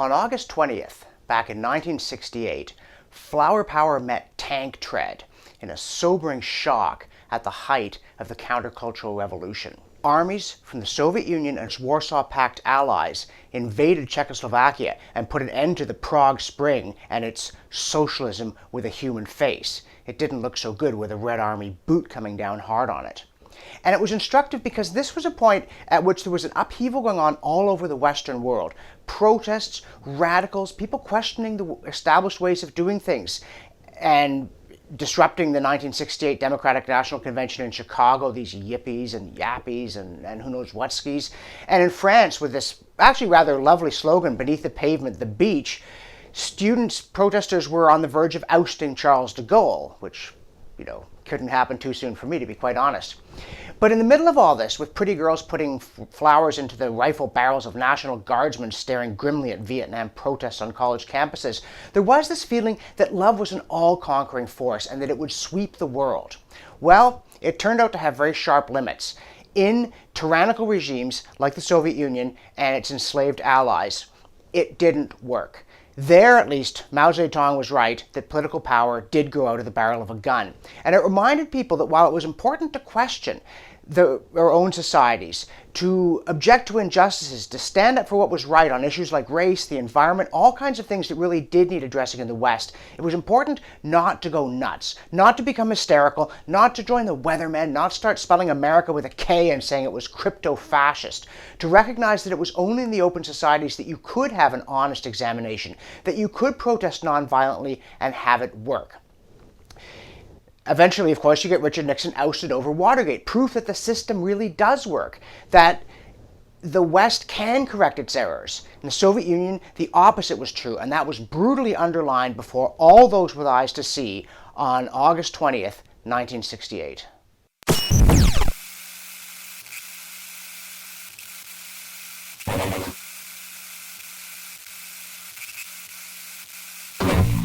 On August 20th, back in 1968, flower power met tank tread in a sobering shock at the height of the countercultural revolution. Armies from the Soviet Union and its Warsaw Pact allies invaded Czechoslovakia and put an end to the Prague Spring and its socialism with a human face. It didn't look so good with a Red Army boot coming down hard on it. And it was instructive because this was a point at which there was an upheaval going on all over the Western world. Protests, radicals, people questioning the established ways of doing things, and disrupting the 1968 Democratic National Convention in Chicago, these yippies and yappies and who knows what skis. And in France, with this actually rather lovely slogan, beneath the pavement, the beach, protesters were on the verge of ousting Charles de Gaulle, which, couldn't happen too soon for me, to be quite honest. But in the middle of all this, with pretty girls putting flowers into the rifle barrels of National Guardsmen staring grimly at Vietnam protests on college campuses, there was this feeling that love was an all-conquering force and that it would sweep the world. Well, it turned out to have very sharp limits. In tyrannical regimes like the Soviet Union and its enslaved allies, it didn't work. There, at least, Mao Zedong was right that political power did grow out of the barrel of a gun. And it reminded people that while it was important to question our own societies, to object to injustices, to stand up for what was right on issues like race, the environment, all kinds of things that really did need addressing in the West, it was important not to go nuts, not to become hysterical, not to join the weathermen, not start spelling America with a K and saying it was crypto-fascist, to recognize that it was only in the open societies that you could have an honest examination, that you could protest nonviolently and have it work. Eventually, of course, you get Richard Nixon ousted over Watergate, proof that the system really does work, that the West can correct its errors. In the Soviet Union, the opposite was true, and that was brutally underlined before all those with eyes to see on August 20th, 1968.